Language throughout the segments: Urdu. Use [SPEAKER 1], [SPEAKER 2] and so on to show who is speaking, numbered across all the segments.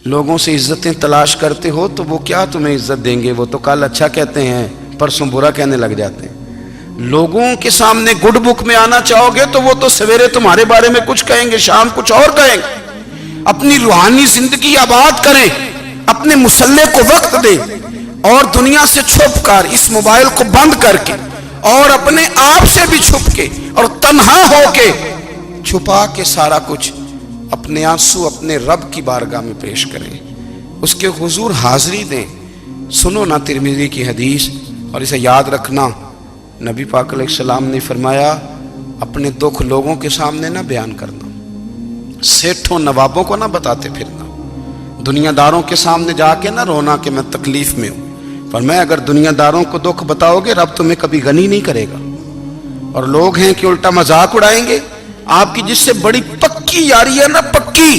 [SPEAKER 1] لوگوں سے عزتیں تلاش کرتے ہو تو وہ کیا تمہیں عزت دیں گے؟ وہ تو کل اچھا کہتے ہیں، پرسوں برا کہنے لگ جاتے ہیں۔ لوگوں کے سامنے گڈ بک میں آنا چاہو گے تو وہ تو سویرے تمہارے بارے میں کچھ کہیں گے، شام کچھ اور کہیں گے۔ اپنی روحانی زندگی آباد کریں، اپنے مسلح کو وقت دیں، اور دنیا سے چھپ کر اس موبائل کو بند کر کے اور اپنے آپ سے بھی چھپ کے اور تنہا ہو کے چھپا کے سارا کچھ اپنے آنسو اپنے رب کی بارگاہ میں پیش کریں، اس کے حضور حاضری دیں۔ سنو نا ترمذی کی حدیث، اور اسے یاد رکھنا، نبی پاک علیہ السلام نے فرمایا اپنے دکھ لوگوں کے سامنے نہ بیان کرنا، سیٹھوں نوابوں کو نہ بتاتے پھرنا، دنیا داروں کے سامنے جا کے نہ رونا کہ میں تکلیف میں ہوں۔ فرمایا اگر دنیا داروں کو دکھ بتاؤ گے رب تمہیں کبھی غنی نہیں کرے گا۔ اور لوگ ہیں کہ الٹا مذاق اڑائیں گے آپ کی، جس سے بڑی پکی یاری ہے نا، پکی،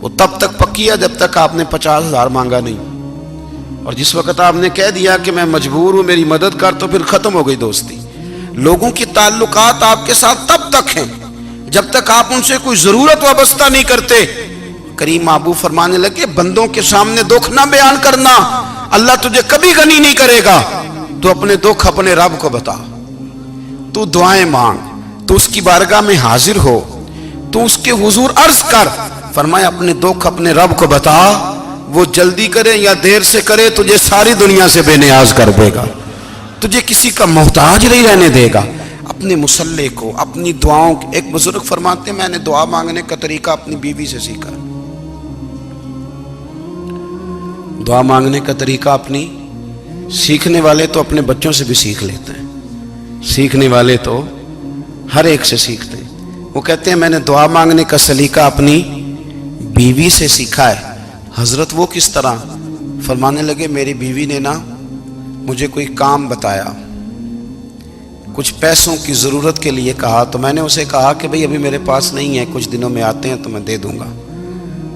[SPEAKER 1] وہ تب تک پکی ہے جب تک آپ نے 50,000 مانگا نہیں، اور جس وقت آپ نے کہہ دیا کہ میں مجبور ہوں میری مدد کر، تو پھر ختم ہو گئی دوستی۔ لوگوں کی تعلقات آپ کے ساتھ تب تک ہیں جب تک آپ ان سے کوئی ضرورت وابستہ نہیں کرتے۔ کریم محبوب فرمانے لگے بندوں کے سامنے دکھ نہ بیان کرنا، اللہ تجھے کبھی غنی نہیں کرے گا۔ تو اپنے دکھ اپنے رب کو بتا، تو دعائیں مانگ، تو اس کی بارگاہ میں حاضر ہو، تو اس کے حضور عرض کر۔ فرمایا اپنے دکھ اپنے رب کو بتا، وہ جلدی کرے یا دیر سے کرے تجھے ساری دنیا سے بے نیاز کر دے گا، تجھے کسی کا محتاج نہیں رہنے دے گا۔ اپنے مسلح کو، اپنی دعاؤں، ایک بزرگ فرماتے ہیں میں نے دعا مانگنے کا طریقہ اپنی بیوی سے سیکھا، دعا مانگنے کا طریقہ اپنی، سیکھنے والے تو اپنے بچوں سے بھی سیکھ لیتے ہیں، سیکھنے والے تو ہر ایک سے سیکھتے ہیں۔ وہ کہتے ہیں میں نے دعا مانگنے کا سلیقہ اپنی بیوی سے سیکھا ہے۔ حضرت وہ کس طرح؟ فرمانے لگے میری بیوی نے نا مجھے کوئی کام بتایا، کچھ پیسوں کی ضرورت کے لیے کہا، تو میں نے اسے کہا کہ بھئی ابھی میرے پاس نہیں ہے، کچھ دنوں میں آتے ہیں تو میں دے دوں گا۔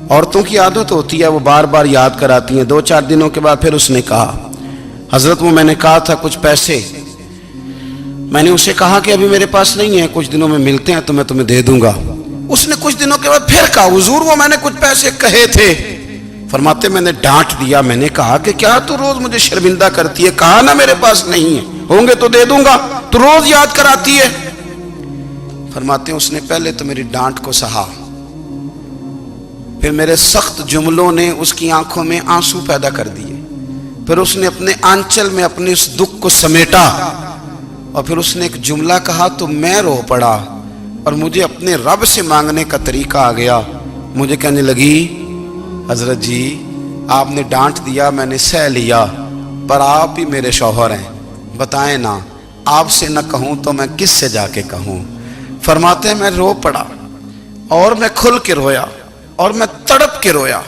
[SPEAKER 1] عورتوں کی عادت ہوتی ہے وہ بار بار یاد کراتی ہیں، 2-4 دنوں کے بعد پھر اس نے کہا حضرت وہ میں نے کہا تھا کچھ پیسے، میں نے اسے کہا کہ ابھی میرے پاس نہیں ہے، کچھ دنوں میں ملتے ہیں تو میں تمہیں دے دوں گا۔ اس نے کچھ دنوں کے بعد پھر کہا حضور وہ میں نے کچھ پیسے کہے تھے۔ فرماتے میں نے ڈانٹ دیا، میں نے کہا کہ کیا تو روز مجھے شرمندہ کرتی ہے، کہا نا میرے پاس نہیں ہے، ہوں گے تو دے دوں گا، تو روز یاد کراتی ہے۔ فرماتے ہیں اس نے پہلے تو میری ڈانٹ کو سہا، پھر میرے سخت جملوں نے اس کی آنکھوں میں آنسو پیدا کر دیے، پھر اس نے اپنے آنچل میں اپنے اس دکھ کو سمیٹا، اور پھر اس نے ایک جملہ کہا تو میں رو پڑا، اور مجھے اپنے رب سے مانگنے کا طریقہ آ گیا۔ مجھے کہنے لگی حضرت جی آپ نے ڈانٹ دیا، میں نے سہ لیا، پر آپ ہی میرے شوہر ہیں، بتائیں نا آپ سے نہ کہوں تو میں کس سے جا کے کہوں۔ فرماتے ہیں میں رو پڑا، اور میں کھل کے رویا، اور میں تڑپ کے رویا،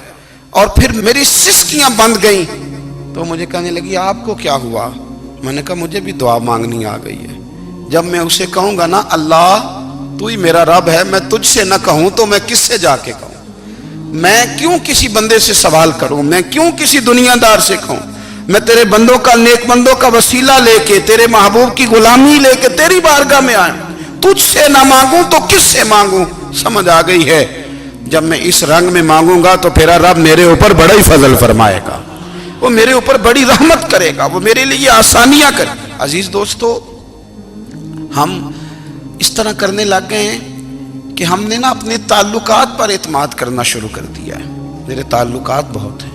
[SPEAKER 1] اور پھر میری سسکیاں بند گئیں۔ تو مجھے کہنے لگی آپ کو کیا ہوا؟ میں نے کہا مجھے بھی دعا مانگنی آ گئی ہے، جب میں اسے کہوں گا نا اللہ تو ہی میرا رب ہے، میں تجھ سے نہ کہوں تو میں کس سے جا کے کہوں؟ میں کیوں کسی بندے سے سوال کروں؟ میں کیوں کسی دنیا دار سے کہوں؟ میں تیرے بندوں کا، نیک بندوں کا وسیلہ لے کے، تیرے محبوب کی غلامی لے کے تیری بارگاہ میں آیا، تجھ سے نہ مانگوں تو کس سے مانگوں؟ سمجھ آ گئی ہے؟ جب میں اس رنگ میں مانگوں گا تو پھر رب میرے اوپر بڑا ہی فضل فرمائے گا، وہ میرے اوپر بڑی رحمت کرے گا، وہ میرے لیے آسانیاں کرے گا۔ عزیز دوستو، ہم اس طرح کرنے لگ گئے ہیں کہ ہم نے نا اپنے تعلقات پر اعتماد کرنا شروع کر دیا ہے۔ میرے تعلقات بہت ہیں،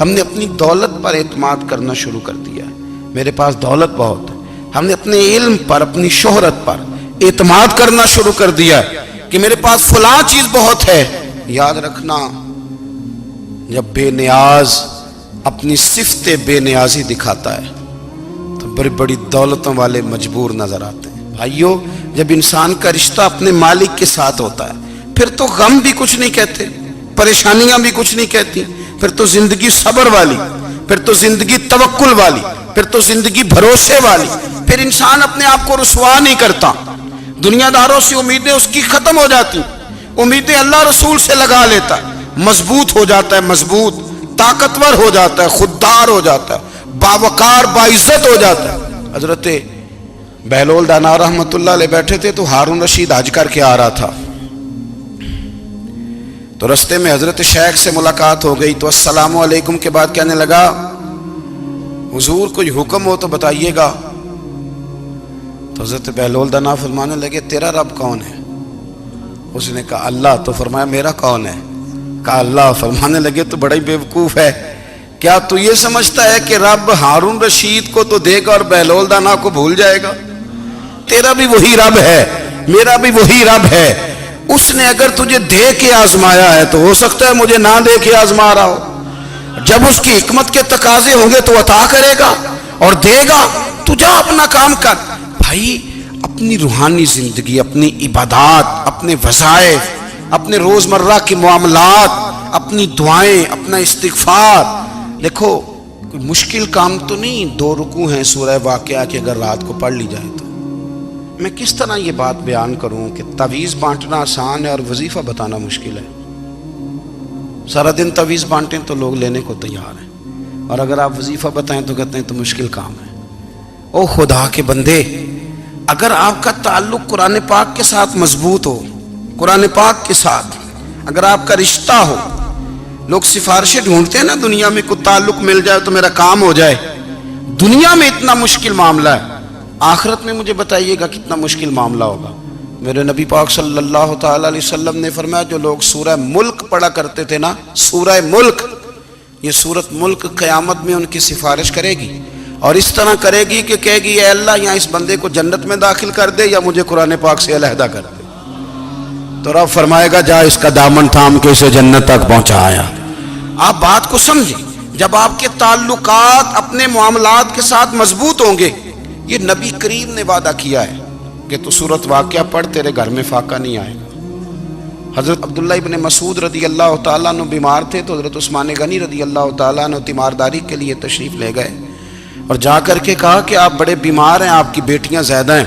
[SPEAKER 1] ہم نے اپنی دولت پر اعتماد کرنا شروع کر دیا ہے، میرے پاس دولت بہت ہے۔ ہم نے اپنے علم پر، اپنی شہرت پر اعتماد کرنا شروع کر دیا ہے کہ میرے پاس فلاں چیز بہت ہے۔ یاد رکھنا جب بے نیاز اپنی صفت بے نیازی دکھاتا ہے تو بڑی بڑی دولتوں والے مجبور نظر آتے ہیں۔ بھائیو جب انسان کا رشتہ اپنے مالک کے ساتھ ہوتا ہے پھر تو غم بھی کچھ نہیں کہتے، پریشانیاں بھی کچھ نہیں کہتی، پھر تو زندگی صبر والی، پھر تو زندگی توکل والی، پھر تو زندگی بھروسے والی، پھر انسان اپنے آپ کو رسوا نہیں کرتا، دنیا داروں سے امیدیں اس کی ختم ہو جاتی، امیدیں اللہ رسول سے لگا لیتا ہے، مضبوط ہو جاتا ہے، مضبوط، طاقتور ہو جاتا ہے، خوددار ہو جاتا ہے، باوقار باعزت ہو جاتا ہے۔ حضرت بہلول دانا رحمت اللہ علیہ بیٹھے تھے تو ہارون رشید حج کر کے آ رہا تھا، تو رستے میں حضرت شیخ سے ملاقات ہو گئی تو السلام علیکم کے بعد کہنے لگا حضور کوئی حکم ہو تو بتائیے گا. تو حضرت بہلول دانا فرمانے لگے تیرا رب کون ہے؟ اس نے کہا اللہ. تو فرمایا میرا کون ہے؟ کہا اللہ. فرمانے لگے تو بڑا ہی بیوقوف ہے، کیا تو یہ سمجھتا ہے کہ رب ہارون رشید کو تو دے گا اور بہلول دانا کو بھول جائے گا؟ تیرا بھی وہی رب ہے، میرا بھی وہی رب ہے. اس نے اگر تجھے دے کے آزمایا ہے تو ہو سکتا ہے مجھے نہ دے کے آزما رہا ہو. جب اس کی حکمت کے تقاضے ہوں گے تو عطا کرے گا اور دے گا. تو جا اپنا کام کر. بھائی اپنی روحانی زندگی، اپنی عبادات، اپنے وظائف، اپنے روزمرہ کے معاملات، اپنی دعائیں، اپنا استغفار. دیکھو کوئی مشکل کام تو نہیں 2 رکوع ہیں سورہ واقعہ کہ اگر رات کو پڑھ لی جائے تو. میں کس طرح یہ بات بیان کروں کہ تعویذ بانٹنا آسان ہے اور وظیفہ بتانا مشکل ہے. سارا دن تعویذ بانٹیں تو لوگ لینے کو تیار ہیں، اور اگر آپ وظیفہ بتائیں تو کہتے ہیں تو مشکل کام ہے. او خدا کے بندے، اگر آپ کا تعلق قرآن پاک کے ساتھ مضبوط ہو، قرآن پاک کے ساتھ اگر آپ کا رشتہ ہو، لوگ سفارشیں ڈھونڈتے ہیں نا دنیا میں، کوئی تعلق مل جائے تو میرا کام ہو جائے. دنیا میں اتنا مشکل معاملہ ہے، آخرت میں مجھے بتائیے گا کتنا مشکل معاملہ ہوگا. میرے نبی پاک صلی اللہ تعالی علیہ وسلم نے فرمایا جو لوگ سورہ ملک پڑھا کرتے تھے نا، سورہ ملک، یہ سورت ملک قیامت میں ان کی سفارش کرے گی، اور اس طرح کرے گی کہ کہے گی اے اللہ یہاں اس بندے کو جنت میں داخل کر دے یا مجھے قرآن پاک سے علیحدہ کر دے. تو رب فرمائے گا جا اس کا دامن تھام کے اسے جنت تک پہنچایا. آپ بات کو سمجھیں، جب آپ کے تعلقات اپنے معاملات کے ساتھ مضبوط ہوں گے. یہ نبی کریم نے وعدہ کیا ہے کہ تو سورت واقعہ پڑھ تیرے گھر میں فاقہ نہیں آئے گا. حضرت عبداللہ ابن مسعود رضی اللہ تعالیٰ عنہ بیمار تھے تو حضرت عثمان غنی رضی اللہ تعالیٰ عنہ تیمارداری کے لیے تشریف لے گئے اور جا کر کے کہا کہ آپ بڑے بیمار ہیں، آپ کی بیٹیاں زیادہ ہیں،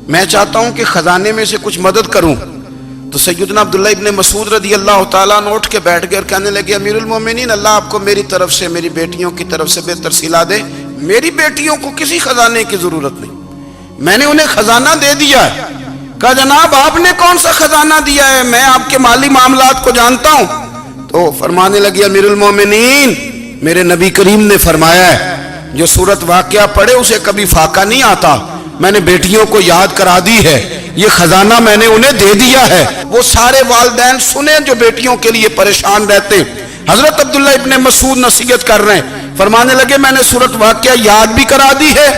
[SPEAKER 1] میں چاہتا ہوں کہ خزانے میں سے کچھ مدد کروں. تو سیدنا عبداللہ ابن مسعود رضی اللہ تعالیٰ عنہ اٹھ کے بیٹھ گئے اور کہنے لگے امیر المومنین، اللہ آپ کو میری طرف سے، میری بیٹیوں کی طرف سے بہتر صلہ دے. میری بیٹیوں کو کسی خزانے کی ضرورت نہیں، میں نے انہیں خزانہ دے دیا ہے. کہا جناب آپ نے کون سا خزانہ دیا ہے، میں آپ کے مالی معاملات کو جانتا ہوں. تو فرمانے لگی امیر المومنین، میرے نبی کریم نے فرمایا ہے جو سورت واقعہ پڑھے اسے کبھی فاقہ نہیں آتا. میں نے بیٹیوں کو یاد کرا دی ہے، یہ خزانہ میں نے انہیں دے دیا ہے. وہ سارے والدین سنیں جو بیٹیوں کے لیے پریشان رہتے. حضرت عبداللہ ابن مسعود نصیحت کر رہے ہیں، فرمانے لگے میں نے سورت واقعہ یاد بھی کرا دی ہے،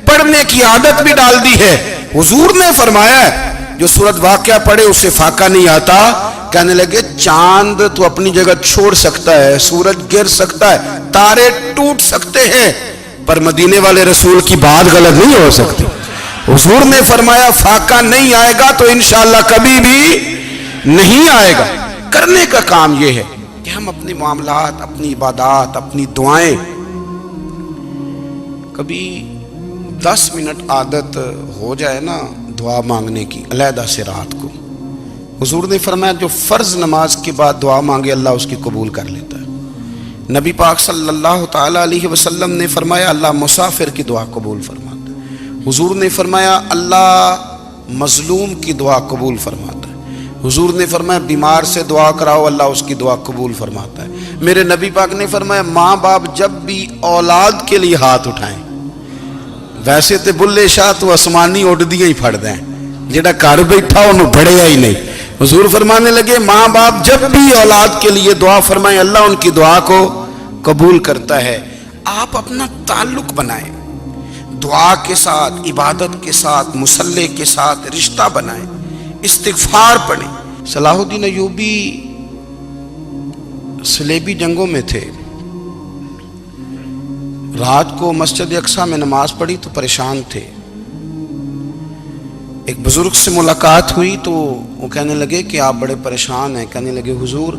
[SPEAKER 1] پڑھنے کی عادت بھی ڈال دی ہے. حضور نے فرمایا ہے جو سورت واقعہ پڑھے اسے فاقہ نہیں آتا. کہنے لگے چاند تو اپنی جگہ چھوڑ سکتا ہے، سورج گر سکتا ہے، تارے ٹوٹ سکتے ہیں، پر مدینے والے رسول کی بات غلط نہیں ہو سکتی. حضور نے فرمایا فاقہ نہیں آئے گا تو انشاءاللہ کبھی بھی نہیں آئے گا. کرنے کا کام یہ ہے کہ ہم اپنے معاملات، اپنی عبادات، اپنی دعائیں، کبھی 10 منٹ عادت ہو جائے نا دعا مانگنے کی علیحدہ سے رات کو. حضور نے فرمایا جو فرض نماز کے بعد دعا مانگے اللہ اس کی قبول کر لیتا ہے. نبی پاک صلی اللہ تعالی علیہ وسلم نے فرمایا اللہ مسافر کی دعا قبول فرماتا ہے. حضور نے فرمایا اللہ مظلوم کی دعا قبول فرماتا ہے. حضور نے فرمایا بیمار سے دعا کراؤ اللہ اس کی دعا قبول فرماتا ہے. میرے نبی پاک نے فرمایا ماں باپ جب بھی اولاد کے لیے ہاتھ اٹھائیں، ویسے تے بلے شاہ تو آسمانی اڈ دیا ہی پھڑ دیں، جڑا گھر بیٹھا انہوں بڑھیا ہی نہیں. حضور فرمانے لگے ماں باپ جب بھی اولاد کے لیے دعا فرمائیں اللہ ان کی دعا کو قبول کرتا ہے. آپ اپنا تعلق بنائیں دعا کے ساتھ، عبادت کے ساتھ، مصلی کے ساتھ رشتہ بنائیں، استغفار پڑھیں. صلاح الدین ایوبی صلیبی جنگوں میں تھے، رات کو مسجد اقصیٰ میں نماز پڑھی تو پریشان تھے. ایک بزرگ سے ملاقات ہوئی تو وہ کہنے لگے کہ آپ بڑے پریشان ہیں. کہنے لگے حضور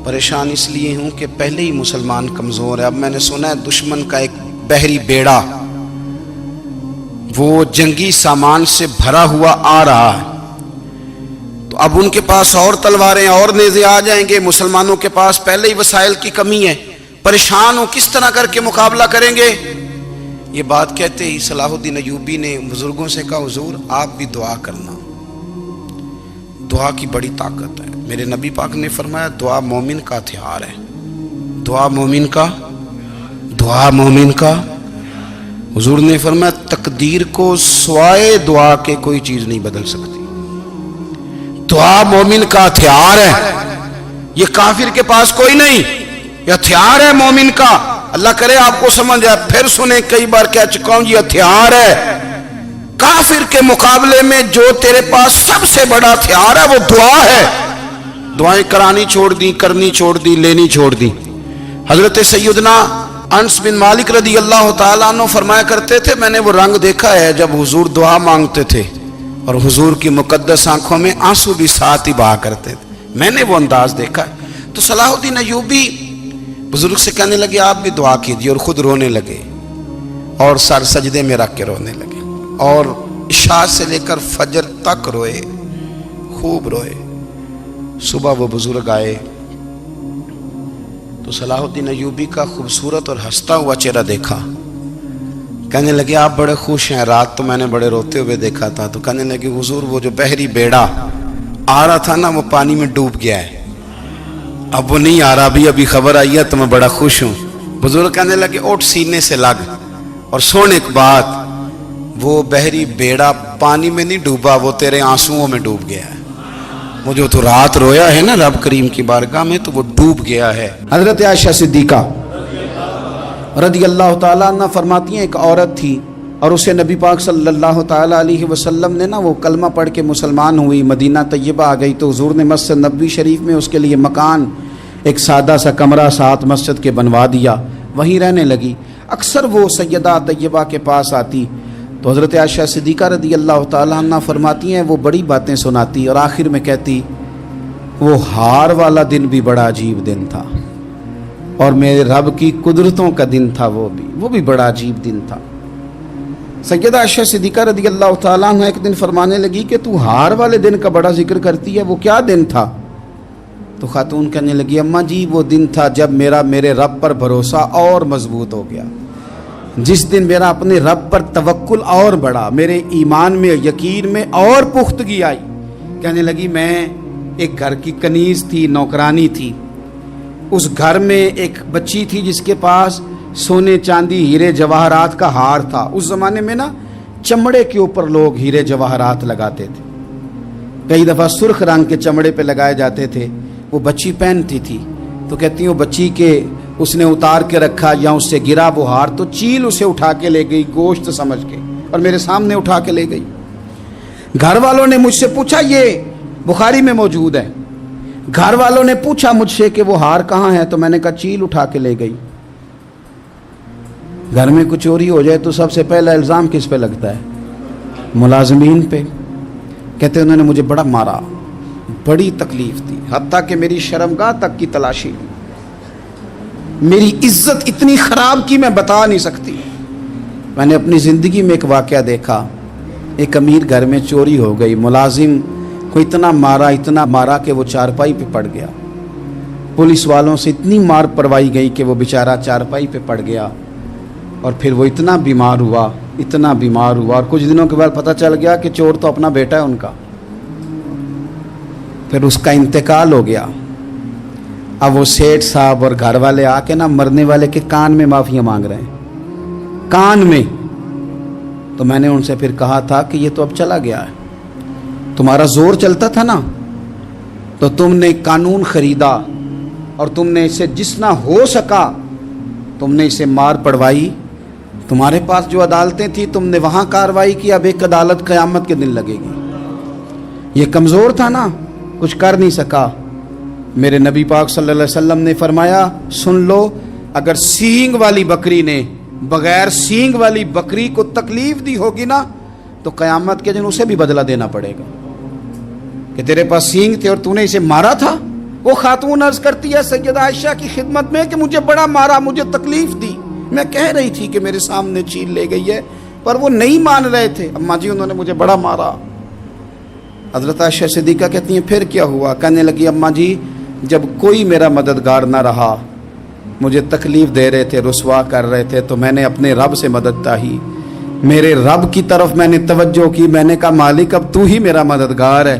[SPEAKER 1] پریشان اس لیے ہوں کہ پہلے ہی مسلمان کمزور ہے، اب میں نے سنا ہے دشمن کا ایک بحری بیڑا وہ جنگی سامان سے بھرا ہوا آ رہا ہے، تو اب ان کے پاس اور تلواریں اور نیزے آ جائیں گے، مسلمانوں کے پاس پہلے ہی وسائل کی کمی ہے، پریشان ہو کس طرح کر کے مقابلہ کریں گے. یہ بات کہتے ہی صلاح الدین ایوبی نے بزرگوں سے کہا حضور آپ بھی دعا کرنا، دعا کی بڑی طاقت ہے. میرے نبی پاک نے فرمایا دعا مومن کا ہتھیار ہے، دعا مومن کا، دعا مومن کا۔ حضور نے فرمایا تقدیر کو سوائے دعا کے کوئی چیز نہیں بدل سکتی، دعا مومن کا ہتھیار ہے، یہ کافر کے پاس کوئی نہیں، یہ ہتھیار ہے مومن کا۔ اللہ کرے آپ کو سمجھ آئے، پھر سنیں، کئی بار کہہ چکا ہوں یہ ہتھیار ہے۔ کافر کے مقابلے میں جو تیرے پاس سب سے بڑا ہتھیار ہے وہ دعا ہے۔ دعائیں کرانی چھوڑ دی، کرنی چھوڑ دی، لینی چھوڑ دی۔ حضرت سیدنا انس بن مالک رضی اللہ تعالیٰ عنہ فرمایا کرتے تھے، میں نے وہ رنگ دیکھا ہے جب حضور دعا مانگتے تھے اور حضور کی مقدس آنکھوں میں آنسو بھی ساتھ ہی بہا کرتے تھے، میں نے وہ انداز دیکھا ہے۔ تو صلاح الدین ایوبی بزرگ سے کہنے لگے آپ بھی دعا کیجیے، اور خود رونے لگے اور سر سجدے میں رکھ کے رونے لگے، اور عشاء سے لے کر فجر تک روئے، خوب روئے۔ صبح وہ بزرگ آئے تو صلاح الدین ایوبی کا خوبصورت اور ہنستا ہوا چہرہ دیکھا، کہنے لگے آپ بڑے خوش ہیں، رات تو میں نے بڑے روتے ہوئے دیکھا تھا۔ تو کہنے لگے حضور وہ جو بحری بیڑا آ رہا تھا نا وہ پانی میں ڈوب گیا ہے، اب وہ نہیں آ رہا، ابھی خبر آئی ہے تو میں بڑا خوش ہوں۔ بزرگ کہنے لگے اٹھ سینے سے لگ اور سن ایک بات، وہ بحری بیڑا پانی میں نہیں ڈوبا، وہ تیرے آنسوؤں میں ڈوب گیا ہے۔ وہ جو تو رات رویا ہے نا رب کریم کی بارگاہ میں تو وہ ڈوب گیا ہے۔ حضرت عائشہ صدیقہ رضی اللہ تعالیٰ عنہ فرماتی ہیں ایک عورت تھی اور اسے نبی پاک صلی اللہ تعالیٰ علیہ وسلم نے نا وہ کلمہ پڑھ کے مسلمان ہوئی، مدینہ طیبہ آ گئی تو حضور نے مسجد نبوی شریف میں اس کے لیے مکان، ایک سادہ سا کمرہ ساتھ مسجد کے بنوا دیا، وہیں رہنے لگی۔ اکثر وہ سیدہ طیبہ کے پاس آتی تو حضرت عائشہ صدیقہ رضی اللہ تعالیٰ عنہ فرماتی ہیں وہ بڑی باتیں سناتی اور آخر میں کہتی وہ ہار والا دن بھی بڑا عجیب دن تھا اور میرے رب کی قدرتوں کا دن تھا، وہ بھی بڑا عجیب دن تھا۔ سیدہ عائشہ صدیقہ رضی اللہ تعالیٰ عنہ ایک دن فرمانے لگی کہ تو ہار والے دن کا بڑا ذکر کرتی ہے، وہ کیا دن تھا؟ تو خاتون کہنے لگی اماں جی وہ دن تھا جب میرے رب پر بھروسہ اور مضبوط ہو گیا، جس دن میرا اپنے رب پر توکل اور بڑھا، میرے ایمان میں یقین میں اور پختگی آئی۔ کہنے لگی میں ایک گھر کی کنیز تھی، نوکرانی تھی، اس گھر میں ایک بچی تھی جس کے پاس سونے چاندی ہیرے جواہرات کا ہار تھا۔ اس زمانے میں نا چمڑے کے اوپر لوگ ہیرے جواہرات لگاتے تھے، کئی دفعہ سرخ رنگ کے چمڑے پہ لگائے جاتے تھے، وہ بچی پہنتی تھی۔ تو کہتی ہیں وہ بچی کے اس نے اتار کے رکھا یا اس سے گرا وہ ہار تو چیل اسے اٹھا کے لے گئی گوشت سمجھ کے اور میرے سامنے اٹھا کے لے گئی۔ گھر والوں نے مجھ سے پوچھا، یہ بخاری میں موجود ہے، گھر والوں نے پوچھا مجھ سے کہ وہ ہار کہاں ہے تو میں نے کہا چیل اٹھا کے لے گئی۔ گھر میں کچھ چوری ہو جائے تو سب سے پہلا الزام کس پہ لگتا ہے؟ ملازمین پہ۔ کہتے انہوں نے مجھے بڑا مارا، بڑی تکلیف تھی، حتیٰ کہ میری شرمگاہ تک کی تلاشی لی، میری عزت اتنی خراب کی میں بتا نہیں سکتی۔ میں نے اپنی زندگی میں ایک واقعہ دیکھا، ایک امیر گھر میں چوری ہو گئی، ملازم کو اتنا مارا کہ وہ چارپائی پہ پڑ گیا، پولیس والوں سے اتنی مار پڑوائی گئی کہ وہ بیچارہ چارپائی پہ پڑ گیا، اور پھر وہ اتنا بیمار ہوا اور کچھ دنوں کے بعد پتہ چل گیا کہ چور تو اپنا بیٹا ہے ان کا، پھر اس کا انتقال ہو گیا۔ اب وہ سیٹھ صاحب اور گھر والے آ کے نا مرنے والے کے کان میں معافیاں مانگ رہے ہیں، کان میں۔ تو میں نے ان سے پھر کہا تھا کہ یہ تو اب چلا گیا ہے، تمہارا زور چلتا تھا نا تو تم نے قانون خریدا اور تم نے اسے جتنا ہو سکا تم نے اسے مار پڑوائی، تمہارے پاس جو عدالتیں تھیں تم نے وہاں کارروائی کی، اب ایک عدالت قیامت کے دن لگے گی۔ یہ کمزور تھا نا، کچھ کر نہیں سکا۔ میرے نبی پاک صلی اللہ علیہ وسلم نے فرمایا سن لو، اگر سینگ والی بکری نے بغیر سینگ والی بکری کو تکلیف دی ہوگی نا تو قیامت کے دن اسے بھی بدلہ دینا پڑے گا کہ تیرے پاس سینگ تھے اور تو نے اسے مارا تھا۔ وہ خاتون عرض کرتی ہے سیدہ عائشہ کی خدمت میں کہ مجھے بڑا مارا، مجھے تکلیف دی، میں کہہ رہی تھی کہ میرے سامنے چیل لے گئی ہے پر وہ نہیں مان رہے تھے، اماں جی انہوں نے مجھے بڑا مارا۔ حضرت عائشہ صدیقہ کہتی ہیں پھر کیا ہوا؟ کہنے لگی اماں جی جب کوئی میرا مددگار نہ رہا، مجھے تکلیف دے رہے تھے، رسوا کر رہے تھے، تو میں نے اپنے رب سے مدد چاہی، میرے رب کی طرف میں نے توجہ کی، میں نے کہا مالک اب تو ہی میرا مددگار ہے،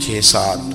[SPEAKER 1] 6-7,